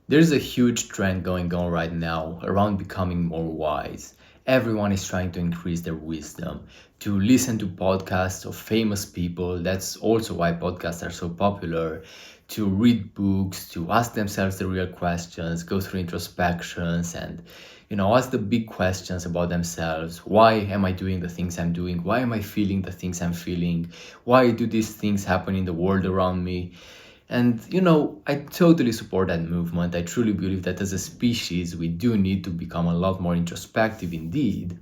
There's a huge trend going on right now around becoming more wise. Everyone is trying to increase their wisdom, to listen to podcasts of famous people. That's also why podcasts are so popular. To read books, to ask themselves the real questions, go through introspections, and ask the big questions about themselves. Why am I doing the things I'm doing? Why am I feeling the things I'm feeling? Why do these things happen in the world around me? And I totally support that movement. I truly believe that as a species, we do need to become a lot more introspective indeed,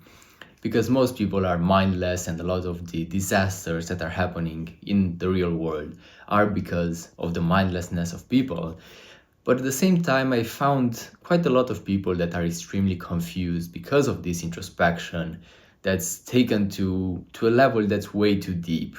because most people are mindless, and a lot of the disasters that are happening in the real world are because of the mindlessness of people. But at the same time, I found quite a lot of people that are extremely confused because of this introspection that's taken to a level that's way too deep.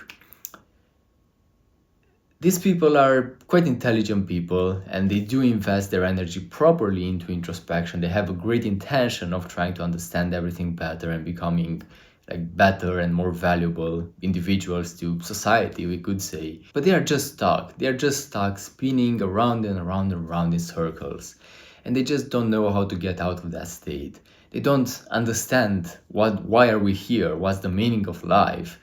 These people are quite intelligent people, and they do invest their energy properly into introspection. They have a great intention of trying to understand everything better and becoming like better and more valuable individuals to society, we could say. But they are just stuck. They are just stuck spinning around and around and around in circles. And they just don't know how to get out of that state. They don't understand why are we here? What's the meaning of life?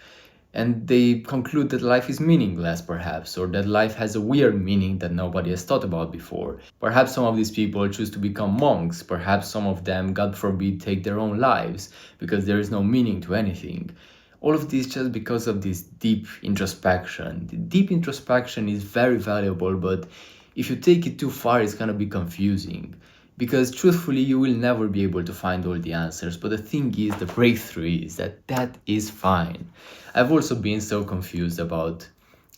And they conclude that life is meaningless, perhaps, or that life has a weird meaning that nobody has thought about before. Perhaps some of these people choose to become monks, perhaps some of them, God forbid, take their own lives because there is no meaning to anything. All of this just because of this deep introspection. The deep introspection is very valuable, but if you take it too far, it's gonna be confusing. Because truthfully, you will never be able to find all the answers. But the thing is, the breakthrough is that is fine. I've also been so confused about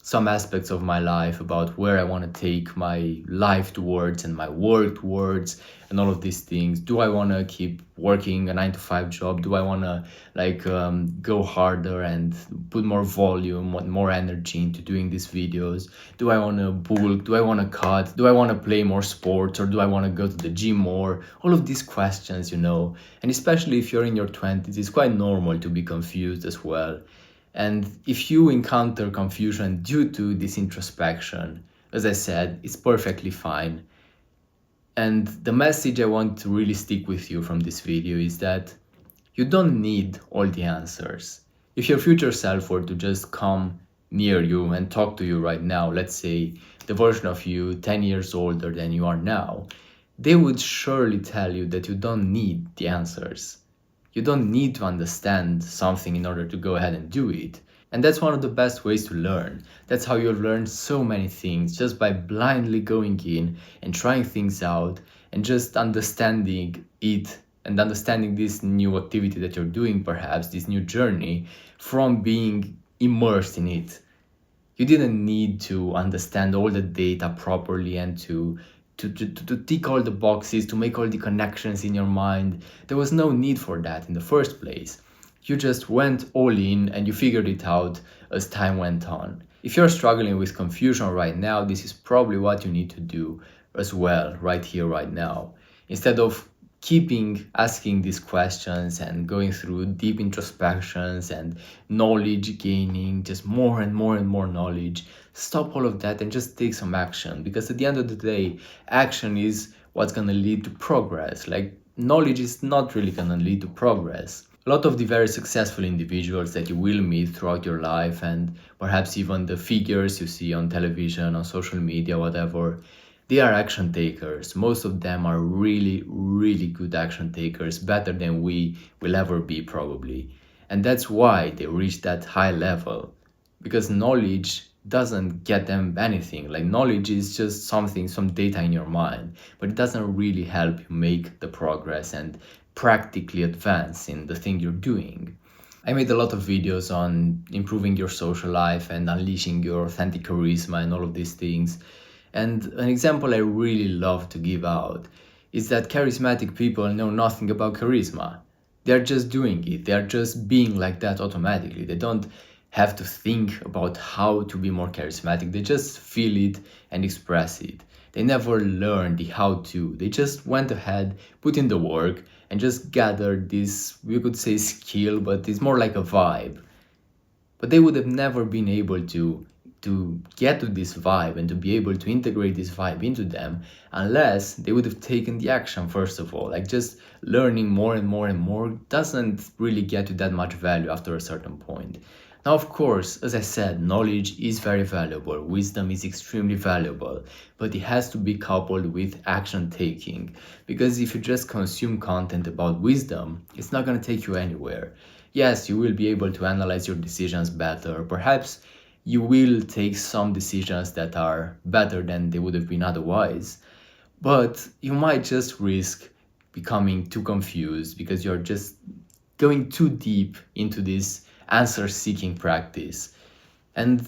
some aspects of my life, about where I want to take my life towards and my work towards and all of these things. Do I want to keep working a 9 to 5 job? Do I want to go harder and put more volume, more energy into doing these videos? Do I want to bulk? Do I want to cut? Do I want to play more sports, or do I want to go to the gym more? All of these questions, and especially if you're in your 20s, it's quite normal to be confused as well. And if you encounter confusion due to this introspection, as I said, it's perfectly fine. And the message I want to really stick with you from this video is that you don't need all the answers. If your future self were to just come near you and talk to you right now, let's say the version of you 10 years older than you are now, they would surely tell you that you don't need the answers. You don't need to understand something in order to go ahead and do it. And that's one of the best ways to learn. That's how you'll learn so many things, just by blindly going in and trying things out and just understanding it and understanding this new activity that you're doing, perhaps this new journey, from being immersed in it. You didn't need to understand all the data properly and to tick all the boxes, to make all the connections in your mind. There was no need for that in the first place. You just went all in and you figured it out as time went on. If you're struggling with confusion right now, this is probably what you need to do as well, right here, right now. Instead of keeping asking these questions and going through deep introspections and knowledge gaining, just more and more and more knowledge, stop all of that and just take some action. Because at the end of the day, action is what's going to lead to progress. Like, knowledge is not really going to lead to progress. A lot of the very successful individuals that you will meet throughout your life, and perhaps even the figures you see on television, on social media, whatever, they are action takers. Most of them are really, really good action takers, better than we will ever be, probably. And that's why they reach that high level. Because knowledge doesn't get them anything. Like, knowledge is just something, some data in your mind, but it doesn't really help you make the progress and practically advance in the thing you're doing. I made a lot of videos on improving your social life and unleashing your authentic charisma and all of these things. And an example I really love to give out is that charismatic people know nothing about charisma. They're just doing it. They're just being like that automatically. They don't have to think about how to be more charismatic. They just feel it and express it. They never learned the how to. They just went ahead, put in the work, and just gathered this, we could say, skill, but it's more like a vibe. But they would have never been able to to get to this vibe and to be able to integrate this vibe into them unless they would have taken the action first of all. Like just learning more and more and more doesn't really get you that much value after a certain point. Now, of course, as I said, knowledge is very valuable, wisdom is extremely valuable, but it has to be coupled with action taking. Because if you just consume content about wisdom, it's not going to take you anywhere. Yes, you will be able to analyze your decisions better. Perhaps you will take some decisions that are better than they would have been otherwise, but you might just risk becoming too confused because you're just going too deep into this answer seeking practice. And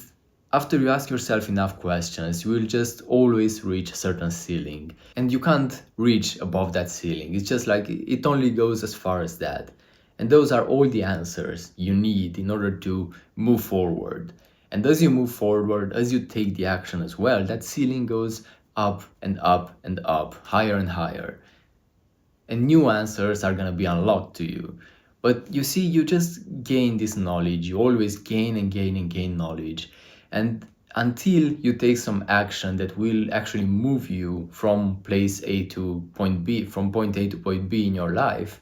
after you ask yourself enough questions, you will just always reach a certain ceiling. And you can't reach above that ceiling. It's just like it only goes as far as that. And those are all the answers you need in order to move forward. And as you move forward, as you take the action as well, that ceiling goes up and up and up, higher and higher. And new answers are going to be unlocked to you. But you see, you just gain this knowledge. You always gain and gain and gain knowledge. And until you take some action that will actually move you from place A to point B, from point A to point B in your life,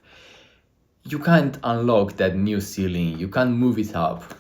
you can't unlock that new ceiling. You can't move it up.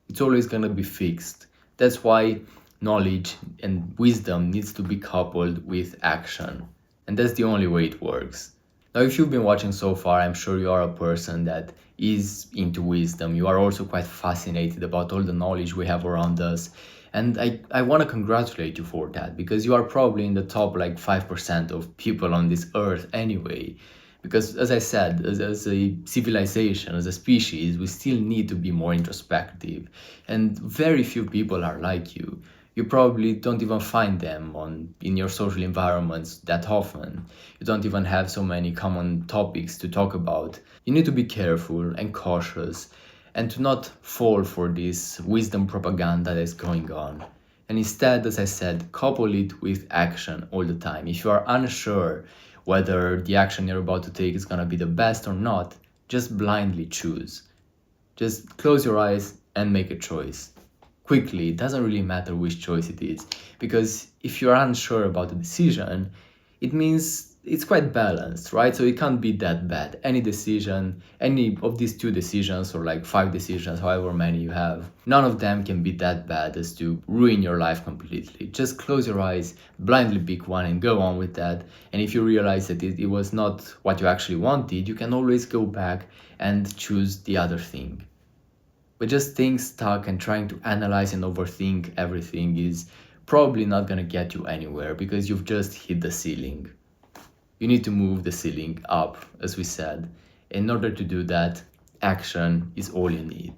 It's always going to be fixed. That's why knowledge and wisdom needs to be coupled with action. And that's the only way it works. Now, if you've been watching so far, I'm sure you are a person that is into wisdom. You are also quite fascinated about all the knowledge we have around us. And I want to congratulate you for that, because you are probably in the top like 5% of people on this earth anyway. Because as I said, as a civilization, as a species, we still need to be more introspective. And very few people are like you. You probably don't even find them in your social environments that often. You don't even have so many common topics to talk about. You need to be careful and cautious and to not fall for this wisdom propaganda that's going on. And instead, as I said, couple it with action all the time. If you are unsure whether the action you're about to take is going to be the best or not, just blindly choose. Just close your eyes and make a choice. Quickly, it doesn't really matter which choice it is, because if you're unsure about the decision, it means it's quite balanced, right? So it can't be that bad. Any decision, any of these 2 decisions or like 5 decisions, however many you have, none of them can be that bad as to ruin your life completely. Just close your eyes, blindly pick one and go on with that. And if you realize that it was not what you actually wanted, you can always go back and choose the other thing. But just staying stuck and trying to analyze and overthink everything is probably not going to get you anywhere, because you've just hit the ceiling. You need to move the ceiling up, as we said. In order to do that, action is all you need.